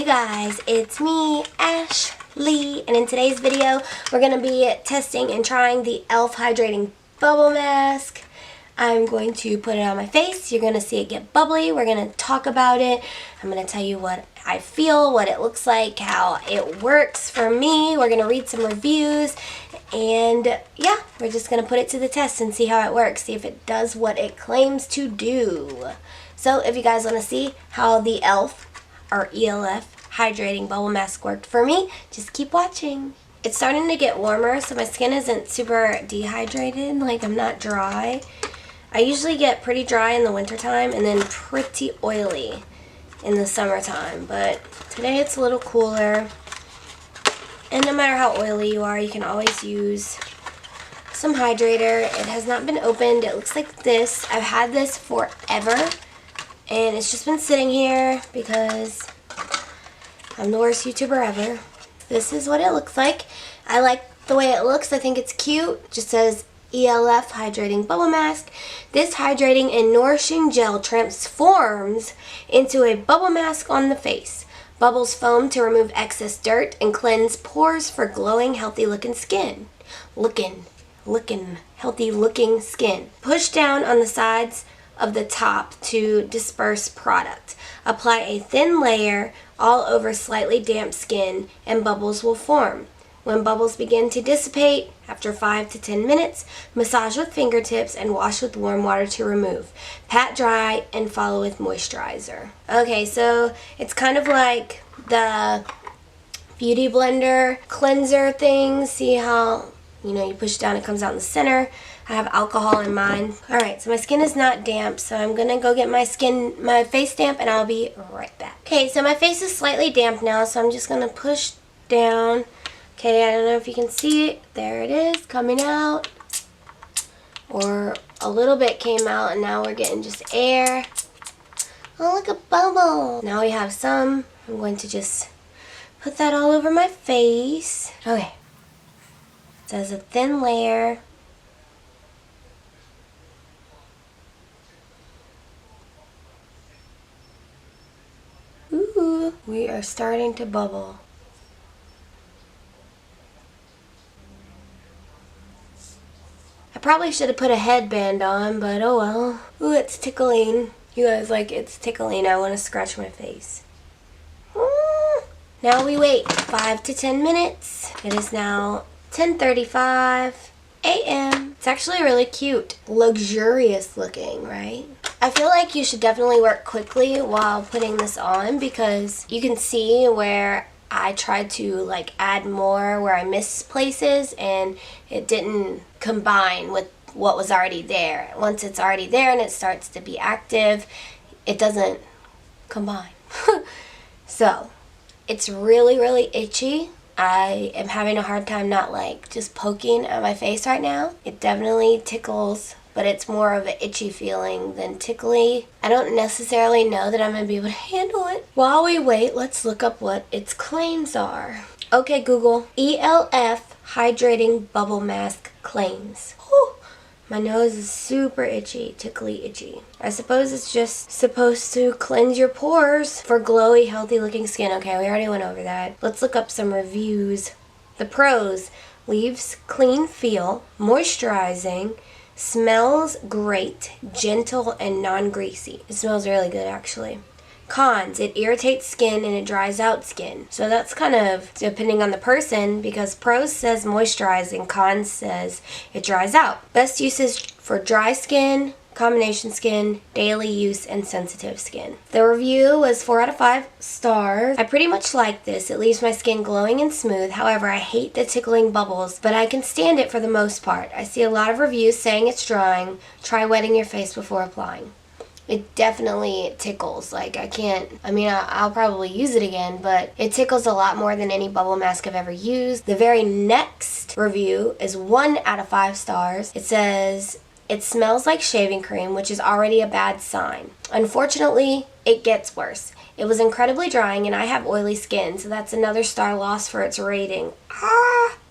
You guys, it's me, Ashley, and in today's video, we're going to be testing and trying the E.L.F. Hydrating Bubble Mask. I'm going to put it on my face. You're going to see it get bubbly. We're going to talk about it. I'm going to tell you what I feel, what it looks like, how it works for me. We're going to read some reviews, and yeah, we're just going to put it to the test and see how it works, see if it does what it claims to do. So if you guys want to see how the E.L.F. or E.L.F. Hydrating Bubble Mask worked for me, just keep watching. It's starting to get warmer, so my skin isn't super dehydrated, like I'm not dry. I usually get pretty dry in the wintertime and then pretty oily in the summertime, but today it's a little cooler. And no matter how oily you are, you can always use some hydrator. It has not been opened. It looks like this. I've had this forever, and it's just been sitting here because I'm the worst YouTuber ever. This is what it looks like. I like the way it looks. I think it's cute. It just says E.L.F. Hydrating Bubble Mask. This hydrating and nourishing gel transforms into a bubble mask on the face. Bubbles foam to remove excess dirt and cleanse pores for glowing, healthy looking skin. Healthy looking skin. Push down on the sides of the top to disperse product. Apply a thin layer all over slightly damp skin and bubbles will form. When bubbles begin to dissipate, after 5 to 10 minutes, massage with fingertips and wash with warm water to remove. Pat dry and follow with moisturizer. Okay, so it's kind of like the Beauty Blender cleanser thing. See how, you push down, it comes out in the center. I have alcohol in mine. Alright, so my skin is not damp, so I'm going to go get my face damp, and I'll be right back. Okay, so my face is slightly damp now, so I'm just going to push down. Okay, I don't know if you can see it. There it is, coming out. Or a little bit came out, and now we're getting just air. Oh, look, a bubble. Now we have some. I'm going to just put that all over my face. Okay. It says a thin layer. Ooh, we are starting to bubble. I probably should have put a headband on, but oh well. Ooh, it's tickling. You guys, it's tickling. I want to scratch my face. Now we wait 5 to 10 minutes. It is now 10:35 a.m. It's actually really cute. Luxurious looking, right? I feel like you should definitely work quickly while putting this on because you can see where I tried to add more where I missed places and it didn't combine with what was already there. Once it's already there and it starts to be active, it doesn't combine. So, it's really, really itchy. I am having a hard time not just poking at my face right now. It definitely tickles, but it's more of an itchy feeling than tickly. I don't necessarily know that I'm going to be able to handle it. While we wait, let's look up what its claims are. Okay, Google. E.L.F. Hydrating Bubble Mask claims. Whew. My nose is super itchy, tickly itchy. I suppose it's just supposed to cleanse your pores for glowy, healthy looking skin. Okay, we already went over that. Let's look up some reviews. The pros: leaves clean feel, moisturizing, smells great, gentle, and non-greasy. It smells really good, actually. Cons: it irritates skin and it dries out skin. So that's kind of depending on the person because pros says moisturizing, cons says it dries out. Best uses for dry skin, combination skin, daily use, and sensitive skin. The review was 4 out of 5 stars. I pretty much like this. It leaves my skin glowing and smooth. However, I hate the tickling bubbles, but I can stand it for the most part. I see a lot of reviews saying it's drying. Try wetting your face before applying. It definitely tickles. I'll probably use it again, but it tickles a lot more than any bubble mask I've ever used. The very next review is 1 out of 5 stars. It says, it smells like shaving cream, which is already a bad sign. Unfortunately, it gets worse. It was incredibly drying and I have oily skin, so that's another star loss for its rating.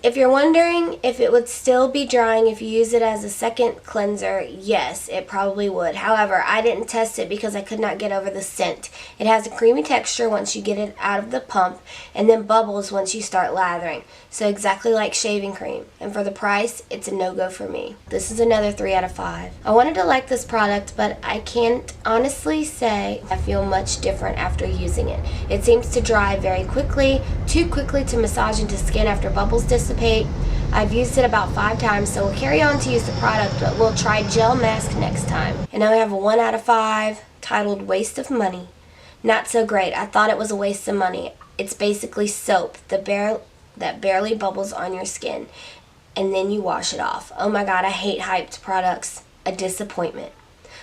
If you're wondering if it would still be drying if you use it as a second cleanser, yes, it probably would. However, I didn't test it because I could not get over the scent. It has a creamy texture once you get it out of the pump, and then bubbles once you start lathering. So exactly like shaving cream. And for the price, it's a no-go for me. This is another 3 out of 5. I wanted to like this product, but I can't honestly say I feel much different after using it. It seems to dry very quickly, too quickly to massage into skin after bubbles dissipate. I've used it about 5 times, so we'll carry on to use the product, but we'll try gel mask next time. And now we have a 1 out of 5 titled Waste of Money. Not so great. I thought it was a waste of money. It's basically soap that barely bubbles on your skin, and then you wash it off. Oh my god, I hate hyped products. A disappointment.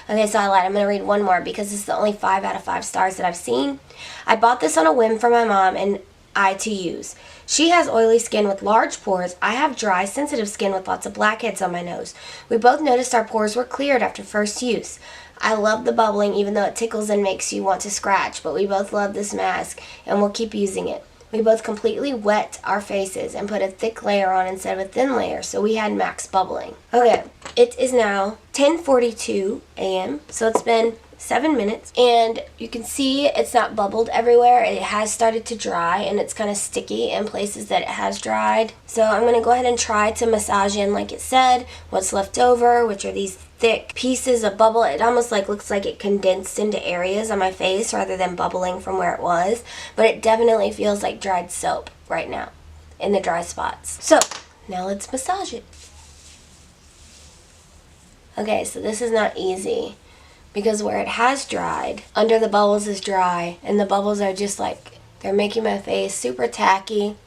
Okay, so I lied. I'm going to read one more because this is the only 5 out of 5 stars that I've seen. I bought this on a whim for my mom and I to use. She has oily skin with large pores. I have dry, sensitive skin with lots of blackheads on my nose. We both noticed our pores were cleared after first use. I love the bubbling even though it tickles and makes you want to scratch, but we both love this mask and we'll keep using it. We both completely wet our faces and put a thick layer on instead of a thin layer, so we had max bubbling. Okay, it is now 10:42 a.m., so it's been 7 minutes, and you can see it's not bubbled everywhere. It has started to dry, and it's kind of sticky in places that it has dried. So I'm going to go ahead and try to massage in, like it said, what's left over, which are these thick pieces of bubble. It almost looks like it condensed into areas on my face rather than bubbling from where it was, but it definitely feels like dried soap right now in the dry spots. So now let's massage it. Okay, so this is not easy because where it has dried, under the bubbles is dry, and the bubbles are just they're making my face super tacky.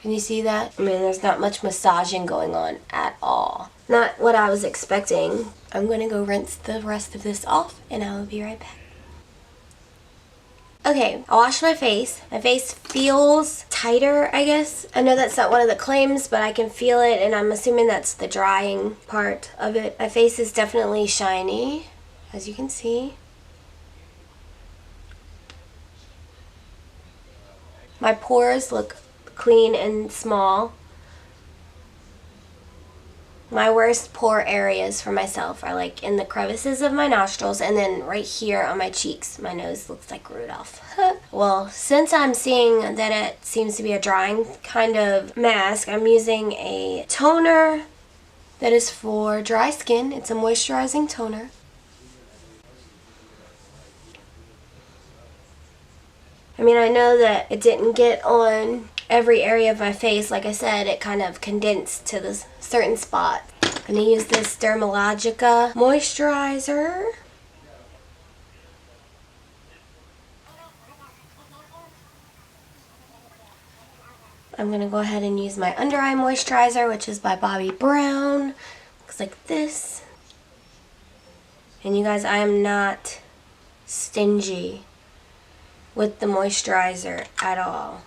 Can you see that? I mean, there's not much massaging going on at all. Not what I was expecting. I'm going to go rinse the rest of this off, and I will be right back. Okay, I washed my face. My face feels tighter, I guess. I know that's not one of the claims, but I can feel it, and I'm assuming that's the drying part of it. My face is definitely shiny, as you can see. My pores look clean and small. My worst pore areas for myself are in the crevices of my nostrils and then right here on my cheeks. My nose looks like Rudolph. Well, since I'm seeing that it seems to be a drying kind of mask, I'm using a toner that is for dry skin. It's a moisturizing toner. I mean, I know that it didn't get on every area of my face. Like I said, it kind of condensed to this certain spot. I'm going to use this Dermalogica moisturizer. I'm going to go ahead and use my under eye moisturizer, which is by Bobbi Brown. Looks like this. And you guys, I am not stingy with the moisturizer at all.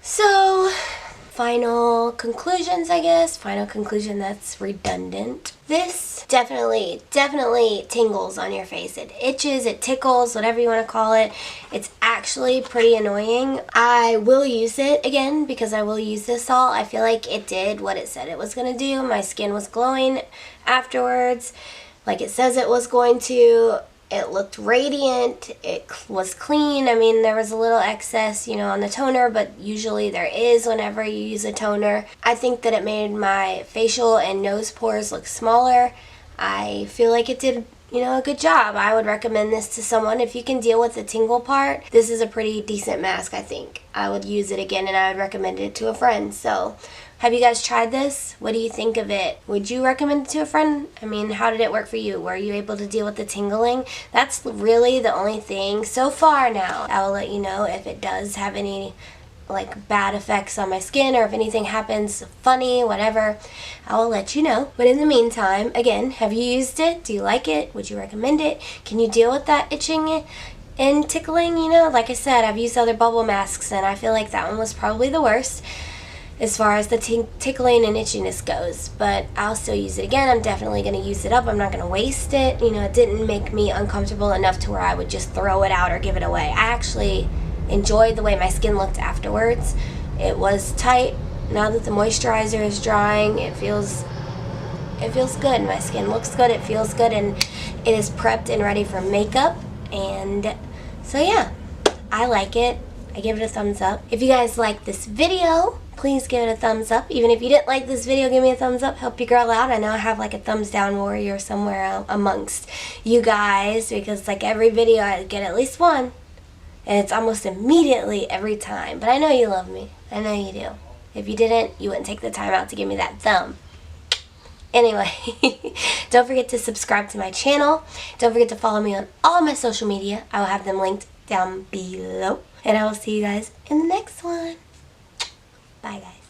So, final conclusions, I guess. Final conclusion, that's redundant. This definitely tingles on your face. It itches, it tickles, whatever you want to call it. It's actually pretty annoying. I will use it again because I will use this all. I feel like it did what it said it was going to do. My skin was glowing afterwards, like it says it was going to. It looked radiant. It was clean. I mean, there was a little excess, on the toner, but usually there is whenever you use a toner. I think that it made my facial and nose pores look smaller. I feel like it did, a good job. I would recommend this to someone. If you can deal with the tingle part, this is a pretty decent mask, I think. I would use it again, and I would recommend it to a friend. So, have you guys tried this? What do you think of it? Would you recommend it to a friend? I mean, how did it work for you? Were you able to deal with the tingling? That's really the only thing so far now. I will let you know if it does have any bad effects on my skin, or if anything happens funny, whatever. I will let you know. But in the meantime, again, have you used it? Do you like it? Would you recommend it? Can you deal with that itching and tickling? Like I said, I've used other bubble masks, and I feel like that one was probably the worst. as far as the tickling and itchiness goes, but I'll still use it again. I'm definitely going to use it up. I'm not going to waste it. You know, it didn't make me uncomfortable enough to where I would just throw it out or give it away. I actually enjoyed the way my skin looked afterwards. It was tight. Now that the moisturizer is drying, it feels good. My skin looks good, it feels good, and it is prepped and ready for makeup. And so yeah, I like it. I give it a thumbs up. If you guys like this video, please give it a thumbs up. Even if you didn't like this video, give me a thumbs up. Help your girl out. I know I have like a thumbs down warrior somewhere amongst you guys, because like every video I get at least one, and it's almost immediately every time. But I know you love me. I know you do. If you didn't, you wouldn't take the time out to give me that thumb. Anyway, don't forget to subscribe to my channel. Don't forget to follow me on all my social media. I will have them linked down below. And I will see you guys in the next one. Bye, guys.